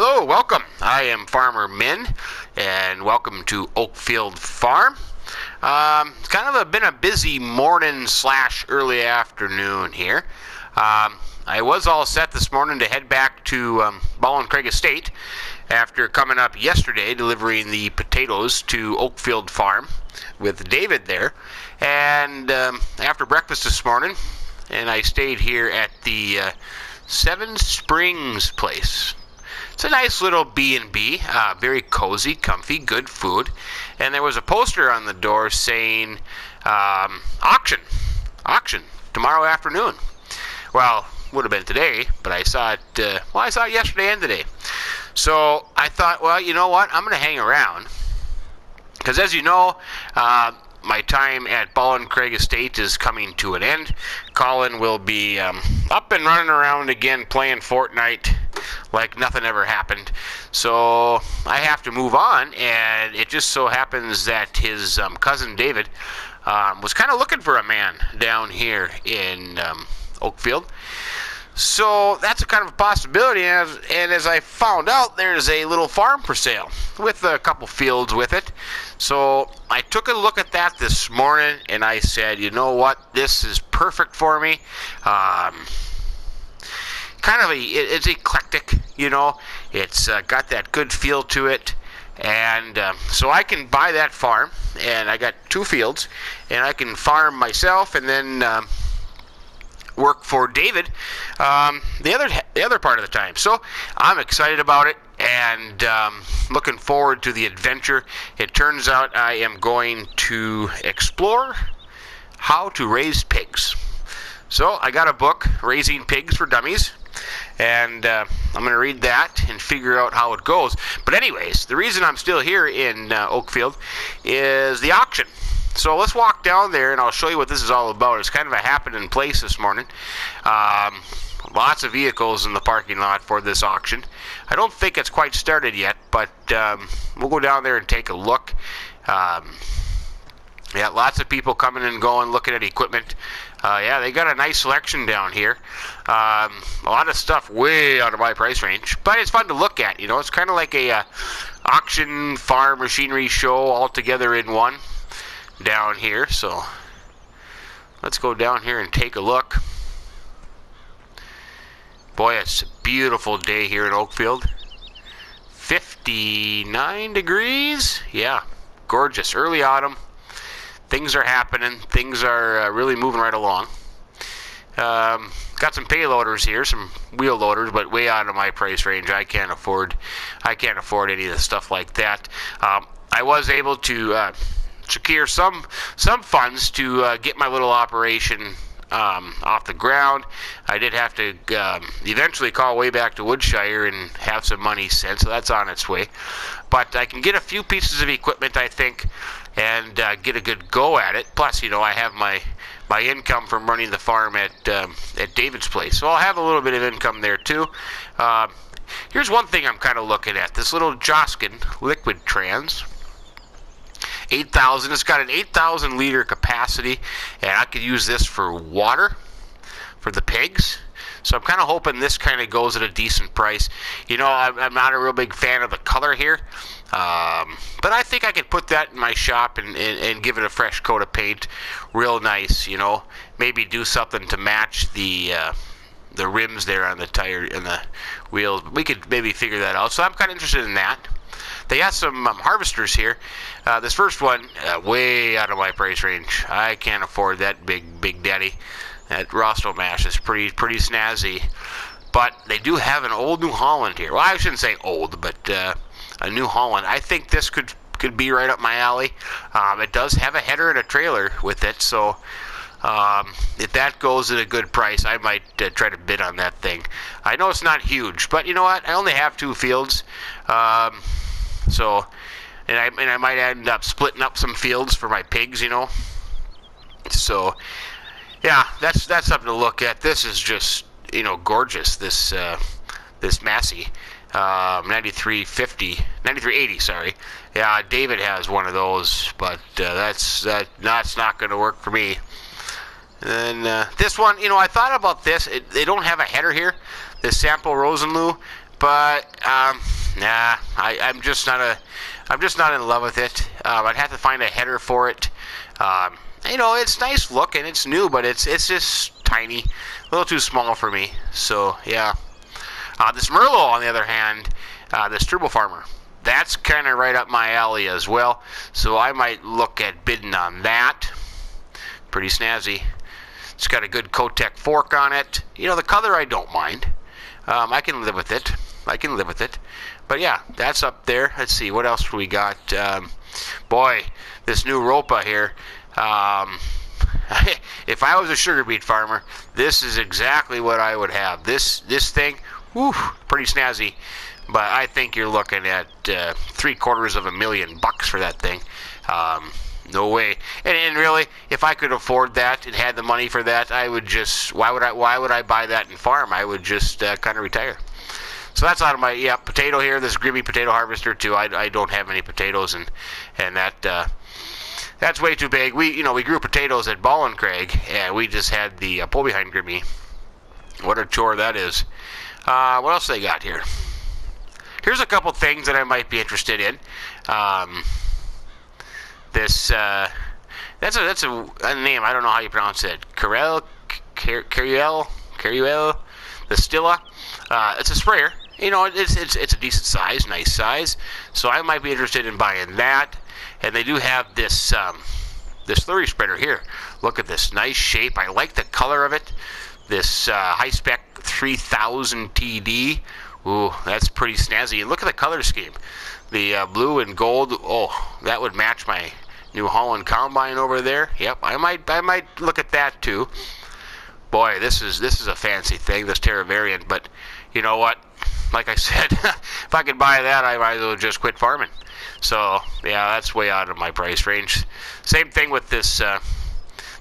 Hello, welcome. I am Farmer Min, and welcome to OakField Farm. It's kind of been a busy morning / early afternoon here. I was all set this morning to head back to BallinCraig Estate after coming up yesterday delivering the potatoes to OakField Farm with David there. And after breakfast this morning, and I stayed here at the Seven Springs place. It's a nice little B&B, very cozy, comfy, good food. And there was a poster on the door saying, auction, tomorrow afternoon. Well, would have been today, but I saw it, I saw it yesterday and today. So I thought, well, you know what, I'm going to hang around. Because as you know, my time at BallinCraig Estate is coming to an end. Collin will be up and running around again playing Fortnite like nothing ever happened. So I have to move on, and it just so happens that his cousin David was kind of looking for a man down here in Oakfield. So that's a kind of a possibility, and as I found out, there's a little farm for sale with a couple fields with it. So I took a look at that this morning, and I said, you know what, this is perfect for me. It's eclectic, you know. It's got that good feel to it, and so I can buy that farm, and I got 2 fields, and I can farm myself, and then work for David the other part of the time. So I'm excited about it, and looking forward to the adventure. It turns out I am going to explore how to raise pigs. So I got a book, Raising Pigs for Dummies, and I'm going to read that and figure out how it goes. But anyways, the reason I'm still here in Oakfield is the auction. So let's walk down there, and I'll show you what this is all about. It's kind of a happening place this morning. Lots of vehicles in the parking lot for this auction. I don't think it's quite started yet, but we'll go down there and take a look. Yeah, lots of people coming and going, looking at equipment. Yeah, they got a nice selection down here. A lot of stuff way out of my price range, but it's fun to look at. You know, it's kind of like a auction farm machinery show all together in one down here. So let's go down here and take a look. Boy, it's a beautiful day here in Oakfield. 59 degrees. Yeah, gorgeous. Early autumn. Things are happening. Things are really moving right along. Got some payloaders here, some wheel loaders, but way out of my price range. I can't afford any of the stuff like that. I was able to secure some funds to get my little operation off the ground. I did have to eventually call way back to Woodshire and have some money sent, so that's on its way. But I can get a few pieces of equipment, I think, and get a good go at it. Plus, you know, I have my income from running the farm at David's place, so I'll have a little bit of income there too. Here's one thing I'm kind of looking at: this little Joskin liquid trans. 8,000. It's got an 8,000 liter capacity, and I could use this for water for the pigs. So I'm kind of hoping this kind of goes at a decent price. You know, I'm not a real big fan of the color here, but I think I could put that in my shop and give it a fresh coat of paint, real nice. You know, maybe do something to match the rims there on the tire and the wheels. We could maybe figure that out. So I'm kind of interested in that. They got some harvesters here. This first one, way out of my price range. I can't afford that big daddy. That Rostel mash is pretty snazzy. But they do have an old New Holland here. Well, I shouldn't say old, but a New Holland. I think this could be right up my alley. It does have a header and a trailer with it, so if that goes at a good price, I might try to bid on that thing. I know it's not huge, but you know what? I only have 2 fields. So, and I might end up splitting up some fields for my pigs, you know. So, yeah, that's something to look at. This is just, you know, gorgeous. This Massey, 9380, sorry. Yeah, David has one of those, but that's not going to work for me. And this one, you know, I thought about this. They don't have a header here, this sample Rosenloo. but nah, I'm just not in love with it. I'd have to find a header for it. It's nice looking, it's new, but it's just tiny, a little too small for me. So yeah. This Merlot, on the other hand, this Turbo Farmer, that's kind of right up my alley as well. So I might look at bidding on that. Pretty snazzy. It's got a good Kotek fork on it. The color I don't mind. I can live with it. But yeah, that's up there. Let's see, what else we got? Boy, this new Ropa here. If I was a sugar beet farmer, this is exactly what I would have. This thing, whew, pretty snazzy. But I think you're looking at $750,000 for that thing. No way. And really, if I could afford that and had the money for that, I would just, why would I buy that and farm? I would just kind of retire. So that's out of my, potato here, this Grimmy potato harvester too. I don't have any potatoes, and that's way too big. We grew potatoes at BallinCraig, and we just had the pull behind Grimmy. What a chore that is. What else they got here? Here's a couple things that I might be interested in. That's a name, I don't know how you pronounce it. Caruel, the Stilla. It's a sprayer. It's a decent size, nice size. So I might be interested in buying that. And they do have this slurry spreader here. Look at this nice shape. I like the color of it. This high spec 3000 TD. Ooh, that's pretty snazzy. And look at the color scheme. The blue and gold. Oh, that would match my New Holland combine over there. Yep, I might look at that too. Boy, this is a fancy thing, this Terra variant. But you know what? Like I said, if I could buy that, I might as well just quit farming. So yeah, that's way out of my price range. Same thing with this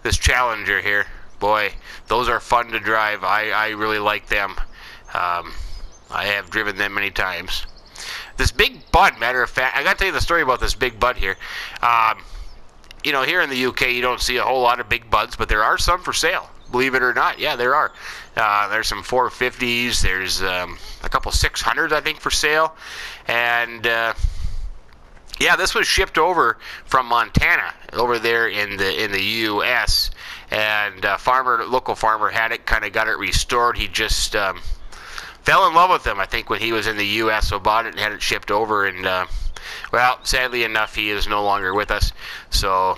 this Challenger here. Boy, those are fun to drive. I really like them. I have driven them many times. This Big Bud, matter of fact, I got to tell you the story about this Big Bud here. Here in the UK, you don't see a whole lot of Big Buds, but there are some for sale. Believe it or not, yeah, there are. There's some 450s. There's a couple 600s, I think, for sale. And yeah, this was shipped over from Montana over there in the U.S. And local farmer had it, kind of got it restored. He just fell in love with them, I think, when he was in the U.S. So bought it and had it shipped over. And well, sadly enough, he is no longer with us. So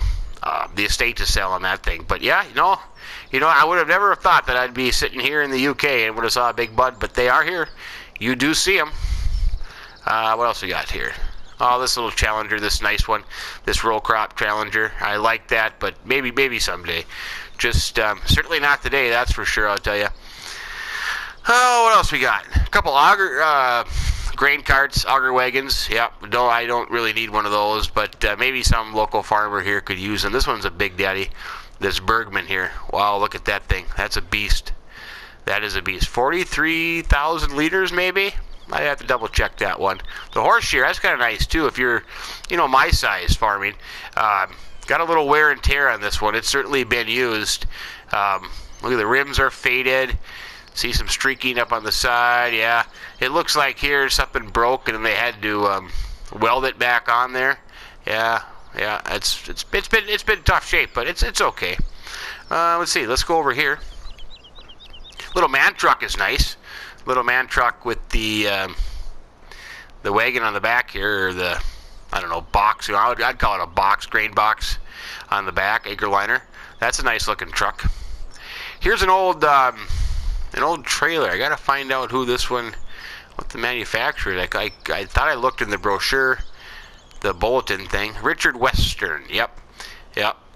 the estate is selling that thing. But yeah, I would have never thought that I'd be sitting here in the UK and would have saw a Big Bud, but they are here. You do see them. What else we got here? Oh, this little Challenger, this nice one, this roll crop Challenger. I like that, but maybe someday. Just certainly not today, that's for sure, I'll tell you. Oh, what else we got? A couple auger grain carts, auger wagons. Yep, no, I don't really need one of those, but maybe some local farmer here could use them. This one's a big daddy. This Bergman here. Wow, look at that thing. That's a beast. That is a beast. 43,000 liters, maybe? I'd have to double check that one. The horse shear, that's kind of nice too if you're, my size farming. Got a little wear and tear on this one. It's certainly been used. Look at the rims are faded. See some streaking up on the side. Yeah, it looks like here something broke and they had to weld it back on there. Yeah, it's been tough shape, but it's okay. Let's see. Let's go over here. Little man truck is nice. Little man truck with the wagon on the back here, or the box. I'd call it a box, grain box on the back, acre liner. That's a nice looking truck. Here's an old trailer. I gotta find out who this one, what the manufacturer. I thought I looked in the brochure, the bulletin thing. Richard Western. Yep.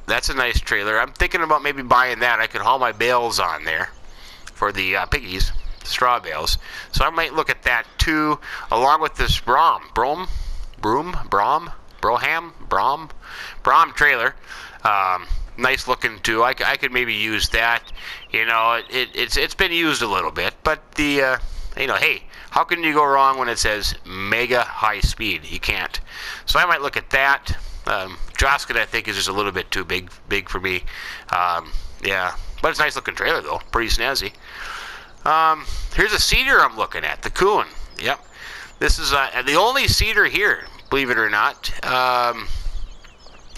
That's a nice trailer. I'm thinking about maybe buying that. I could haul my bales on there for the piggies, straw bales. So I might look at that too, along with this Brom trailer. Nice looking too. I could maybe use that. It's been used a little bit, but the hey, how can you go wrong when it says mega high speed? You can't. So I might look at that. Joskin, I think, is just a little bit too big for me. Yeah, but it's a nice looking trailer though, pretty snazzy. Here's a cedar I'm looking at, the Coon. Yep. This is the only cedar here, believe it or not.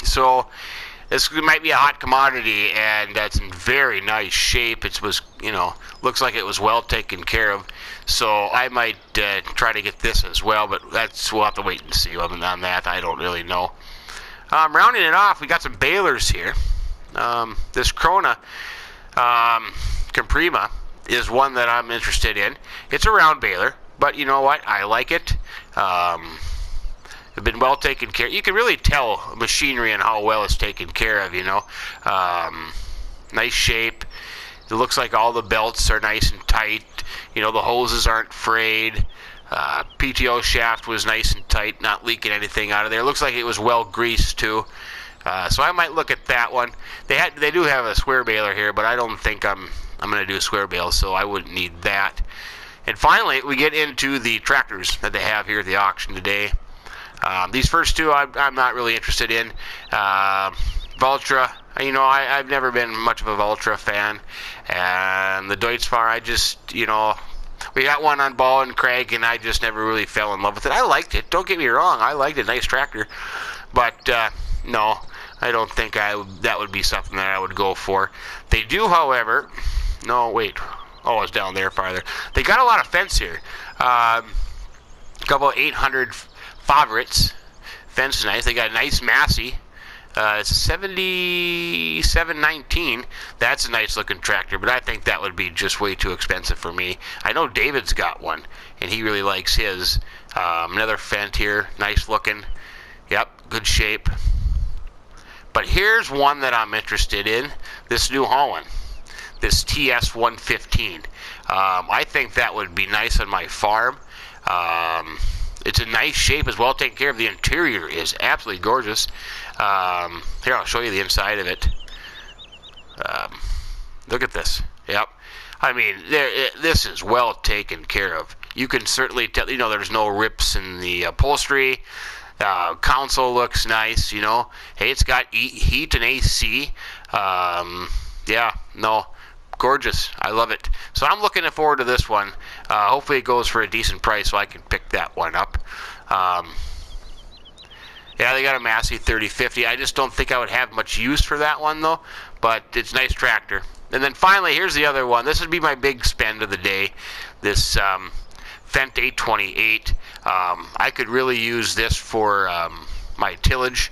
So this might be a hot commodity, and that's in very nice shape. It was, looks like it was well taken care of. So I might try to get this as well, but we'll have to wait and see on that. I don't really know. Rounding it off, we got some balers here. This Krona Comprima is one that I'm interested in. It's a round baler, but you know what? I like it. It's been well taken care of. You can really tell machinery and how well it's taken care of, Nice shape. It looks like all the belts are nice and tight. The hoses aren't frayed. PTO shaft was nice and tight, not leaking anything out of there. It looks like it was well greased too. So I might look at that one. They do have a square baler here, but I don't think I'm going to do a square bale, so I wouldn't need that. And finally, we get into the tractors that they have here at the auction today. These first two I'm not really interested in. Valtra, I've never been much of a Valtra fan. And the Deutz-Fahr, I just, we got one on BallinCraig, and I just never really fell in love with it. I liked it. Don't get me wrong. I liked it. Nice tractor. But, no, I don't think that would be something that I would go for. They do, however... No, wait. Oh, it's down there farther. They got a lot of fence here. A couple of 800 favorites. Fence is nice. They got a nice Massey. It's a 7719. That's a nice looking tractor, but I think that would be just way too expensive for me. I know David's got one, and he really likes his. Another Fendt here. Nice looking. Yep, good shape. But here's one that I'm interested in. This New Holland. This TS115. I think that would be nice on my farm. It's a nice shape, as well taken care of. The interior is absolutely gorgeous. Here, I'll show you the inside of it. Look at this. Yep. I mean, this is well taken care of. You can certainly tell, there's no rips in the upholstery. Console looks nice, Hey, it's got heat and AC. Yeah, no. Gorgeous. I love it. So I'm looking forward to this one. Hopefully it goes for a decent price so I can pick that one up. Yeah, they got a Massey 3050. I just don't think I would have much use for that one, though. But it's a nice tractor. And then finally, here's the other one. This would be my big spend of the day. This Fendt 828. I could really use this for my tillage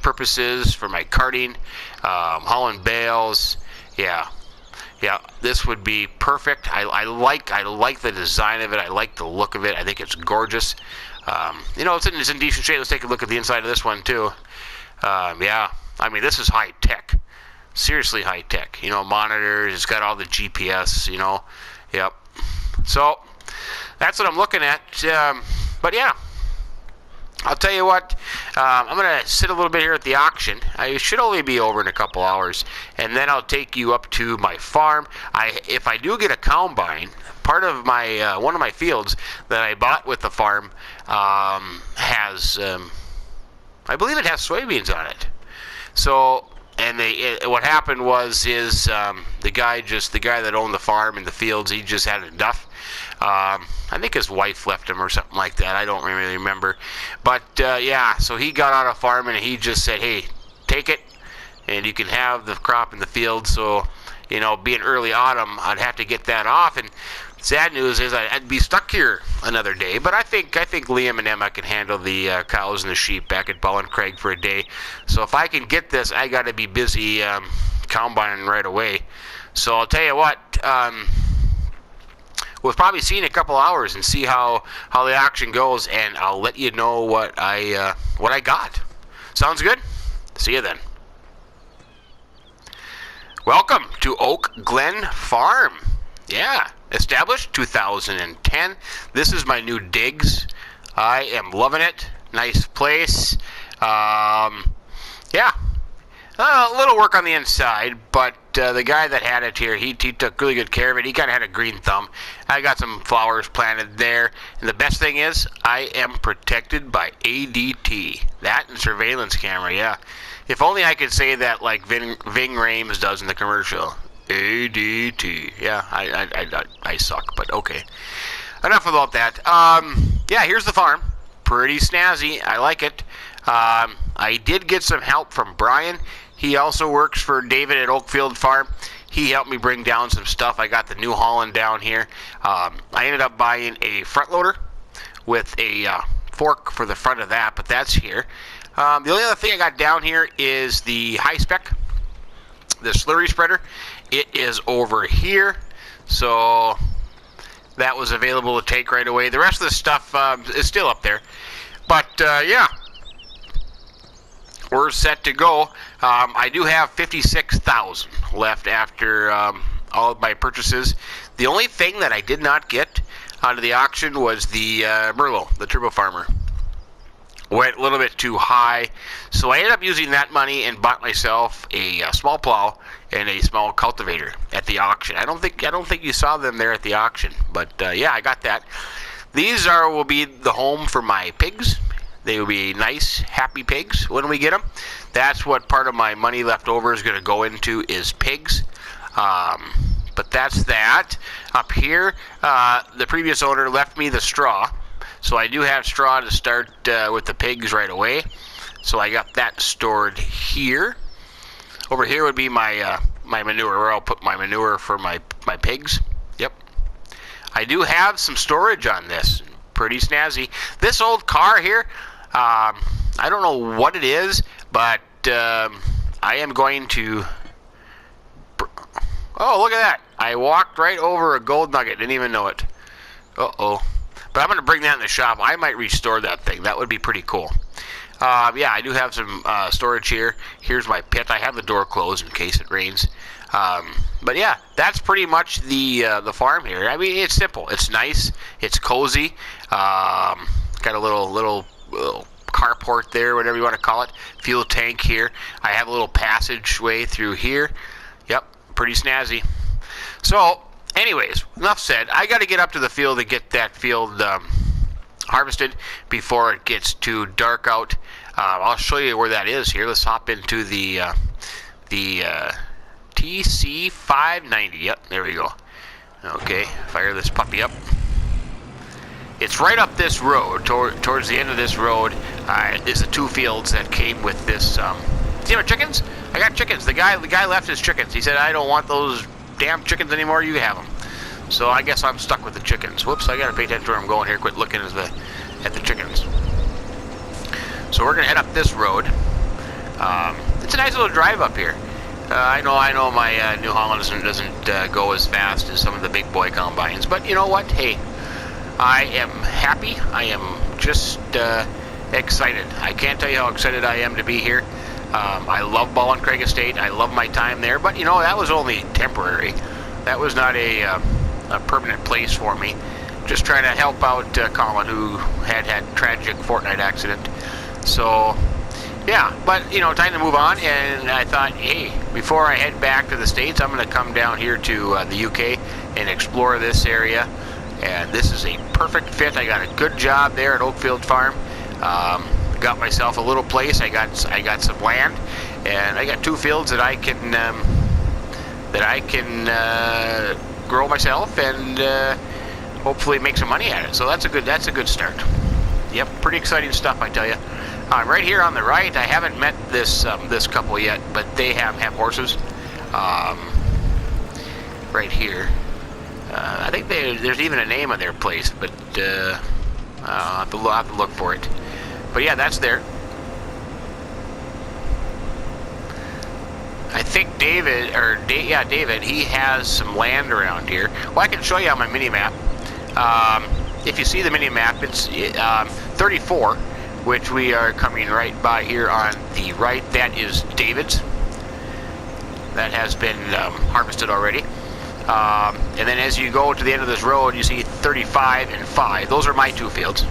purposes, for my carting, hauling bales. Yeah, this would be perfect. I like the design of it. I like the look of it. I think it's gorgeous. It's in decent shape. Let's take a look at the inside of this one too. Yeah, I mean, this is high tech. Seriously high tech. Monitors. It's got all the GPS. Yep. So that's what I'm looking at. But yeah. I'll tell you what, I'm going to sit a little bit here at the auction. I should only be over in a couple hours, and then I'll take you up to my farm. If I do get a combine, part of my one of my fields that I bought with the farm has, I believe it has soybeans on it. So, and what happened was the guy that owned the farm and the fields, he just had enough. I think his wife left him or something like that. I don't really remember. But, yeah, so he got on a farm and he just said, hey, take it, and you can have the crop in the field. So, being early autumn, I'd have to get that off. And sad news is I'd be stuck here another day. But I think Liam and Emma can handle the cows and the sheep back at BallinCraig for a day. So if I can get this, I got to be busy combining right away. So I'll tell you what, we'll probably see in a couple hours and see how the action goes, and I'll let you know what I got. Sounds good? See you then. Welcome to Oak Glen Farm. Yeah, established 2010. This is my new digs. I am loving it. Nice place. Yeah. A little work on the inside, but the guy that had it here, he took really good care of it. He kind of had a green thumb. I got some flowers planted there. And the best thing is, I am protected by ADT. That and surveillance camera, yeah. If only I could say that like Ving Rhames does in the commercial. ADT. Yeah, I suck, but okay. enough about that. Yeah, here's the farm. Pretty snazzy. I like it. I did get some help from Brian. He also works for David at OakField Farm. He helped me bring down some stuff. I got the New Holland down here. I ended up buying a front loader with a fork for the front of that, but that's here. The only other thing I got down here is the high spec, the slurry spreader. It is over here, so that was available to take right away. The rest of the stuff is still up there, but yeah, we're set to go. I do have $56,000 left after all of my purchases. The only thing that I did not get out of the auction was the Merlot, the Turbo Farmer. Went a little bit too high, so I ended up using that money and bought myself a small plow and a small cultivator at the auction. I don't think you saw them there at the auction, but yeah, I got that. These will be the home for my pigs. They will be nice, happy pigs when we get them. That's what part of my money left over is going to go into, is pigs. But that's that. Up here, the previous owner left me the straw. So I do have straw to start with the pigs right away. So I got that stored here. Over here would be my my manure, where I'll put my manure for my pigs. Yep. I do have some storage on this. Pretty snazzy. This old car here, I don't know what it is, but I am going to... Oh, look at that. I walked right over a gold nugget. Didn't even know it. Uh-oh. But I'm going to bring that in the shop. I might restore that thing. That would be pretty cool. Yeah, I do have some storage here. Here's my pit. I have the door closed in case it rains. But yeah, that's pretty much the farm here. I mean, it's simple. It's nice. It's cozy. Got a little carport there, whatever you want to call it. Fuel tank here. I have a little passageway through here. Yep, pretty snazzy. So, anyways, enough said. I got to get up to the field and get that field harvested before it gets too dark out. I'll show you where that is here. Let's hop into the TC590. Yep, there we go. Okay, fire this puppy up. It's right up this road, towards the end of this road. Is the two fields that came with this. See my chickens? I got chickens. The guy left his chickens. He said, I don't want those damn chickens anymore. You have them. So I guess I'm stuck with the chickens. Whoops, I gotta pay attention to where I'm going here. Quit looking at the chickens. So we're gonna head up this road. It's a nice little drive up here. I know my New Holland doesn't go as fast as some of the big boy combines, but you know what? Hey, I am happy. I am just excited. I can't tell you how excited I am to be here. I love BallinCraig Estate. I love my time there, but you know, that was only temporary. That was not a permanent place for me. Just trying to help out Collin, who had tragic Fortnite accident. So yeah, but you know, time to move on. And I thought, hey, before I head back to the States, I'm going to come down here to the UK and explore this area. And this is a perfect fit. I got a good job there at OakField Farm. Got myself a little place. I got some land, and I got two fields that I can grow myself and hopefully make some money at it. So that's a good start. Yep, pretty exciting stuff, I tell you. Right here on the right, I haven't met this couple yet, but they have horses. Right here. I think there's even a name on their place, but I'll have to look for it. But yeah, that's there. I think David, he has some land around here. Well, I can show you on my mini-map. If you see the mini-map, it's 34, which we are coming right by here on the right. That is David's. That has been harvested already. And then as you go to the end of this road, you see 35 and 5. Those are my two fields.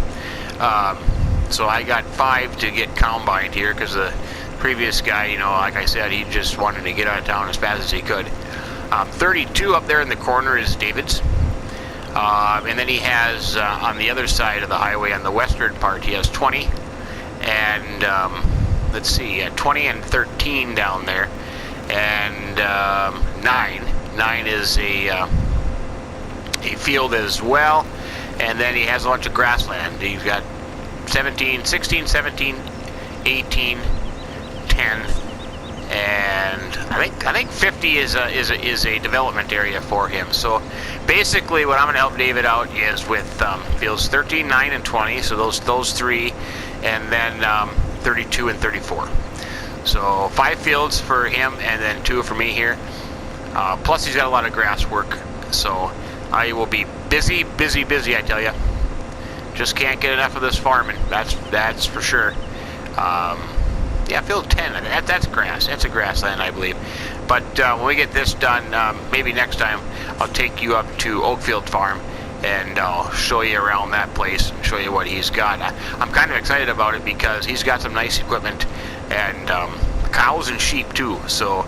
So I got 5 to get combined here because the previous guy, you know, like I said, he just wanted to get out of town as fast as he could. 32 up there in the corner is David's. And then he has, on the other side of the highway, on the western part, he has 20. And, let's see, 20 and 13 down there. And 9. 9 is a field as well. and then he has a bunch of grassland. He's got 16, 17, 18, 10, and I think 50 is a development area for him. So basically, what I'm going to help David out is with fields 13, 9, and 20. So those three, and then 32 and 34. So 5 fields for him, and then 2 for me here. Plus, he's got a lot of grass work. So I will be busy, I tell you. Just can't get enough of this farming. That's for sure. Yeah, field 10. That's grass. That's a grassland, I believe. But when we get this done, maybe next time I'll take you up to OakField Farm and I'll show you around that place and show you what he's got. I'm kind of excited about it because he's got some nice equipment and cows and sheep too. So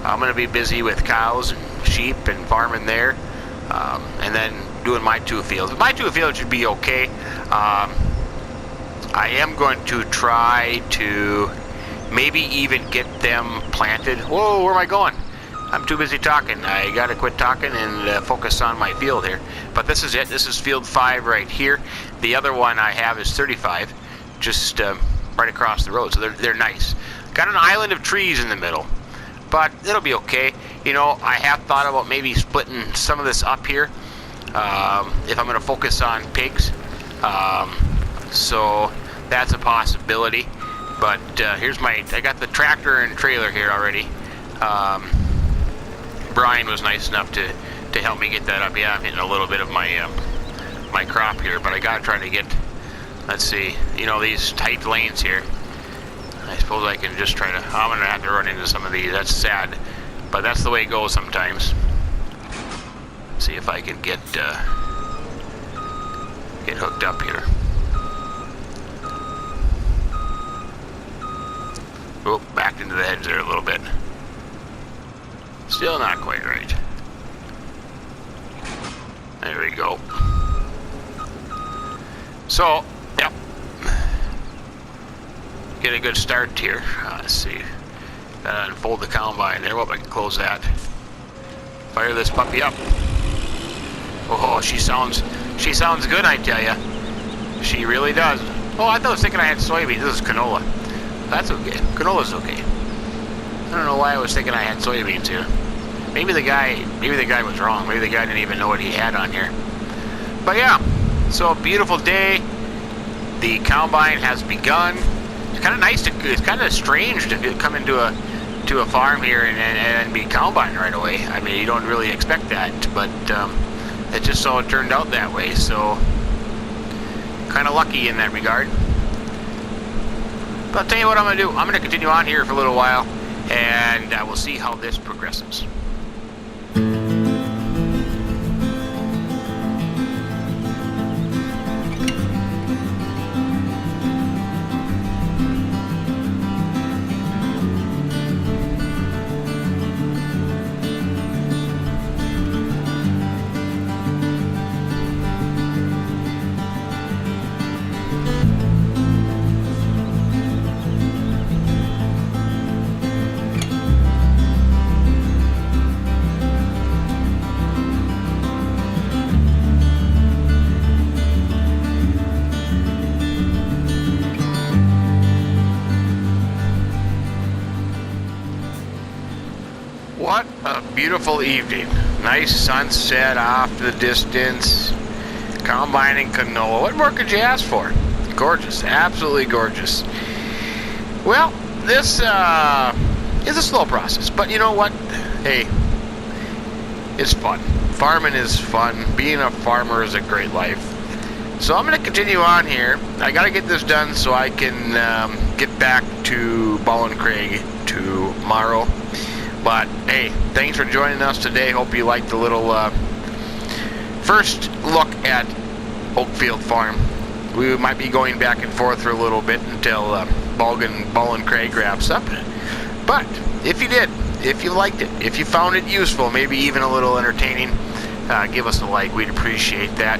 I'm going to be busy with cows and sheep and farming there, and then doing my 2 fields. My 2 fields should be okay. I am going to try to maybe even get them planted. Whoa, where am I going? I'm too busy talking. I gotta quit talking and focus on my field here. But this is it. This is field 5 right here. The other one I have is 35, just right across the road. So they're nice. Got an island of trees in the middle, but it'll be okay. You know, I have thought about maybe splitting some of this up here if I'm gonna focus on pigs. So that's a possibility. But here's I got the tractor and trailer here already. Brian was nice enough to help me get that up. Yeah, I'm hitting a little bit of my my crop here, but I gotta try to get, let's see, you know, these tight lanes here. I suppose I can just try to, I'm gonna have to run into some of these. That's sad, but that's the way it goes sometimes. See if I can get hooked up here. Oh, backed into the hedge there a little bit. Still not quite right. There we go. So, yep. Get a good start here. Let's see. Gotta unfold the combine there. Well, I can close that. Fire this puppy up. Oh, she sounds good, I tell ya. She really does. Oh, I was thinking I had soybeans. This is canola. That's okay. Canola's okay. I don't know why I was thinking I had soybeans here. Maybe the guy was wrong. Maybe the guy didn't even know what he had on here. But yeah, so beautiful day. The combine has begun. It's kind of nice it's kind of strange to come into a farm here and be combined right away. I mean, you don't really expect that, but it just so turned out that way. So kind of lucky in that regard. But I'll tell you what I'm going to do. I'm going to continue on here for a little while, and we'll see how this progresses. What a beautiful evening. Nice sunset off to the distance. Combining canola. What more could you ask for? Gorgeous. Absolutely gorgeous. Well, this is a slow process, but you know what? Hey, it's fun. Farming is fun. Being a farmer is a great life. So I'm going to continue on here. I got to get this done so I can get back to BallinCraig tomorrow. But hey, thanks for joining us today. Hope you liked the little first look at OakField Farm. We might be going back and forth for a little bit until BallinCraig wraps up. But if you did, if you liked it, if you found it useful, maybe even a little entertaining, give us a like. We'd appreciate that.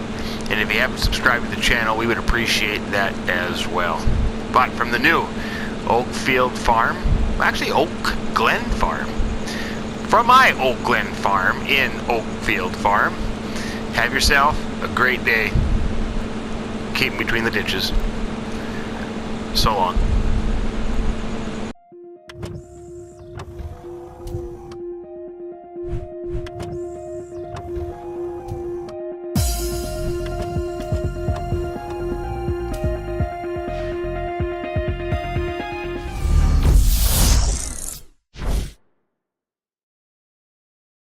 And if you haven't subscribed to the channel, we would appreciate that as well. But from the new OakField Farm, actually Oak Glen Farm, from my Oak Glen Farm in OakField Farm, have yourself a great day. Keep them between the ditches. So long.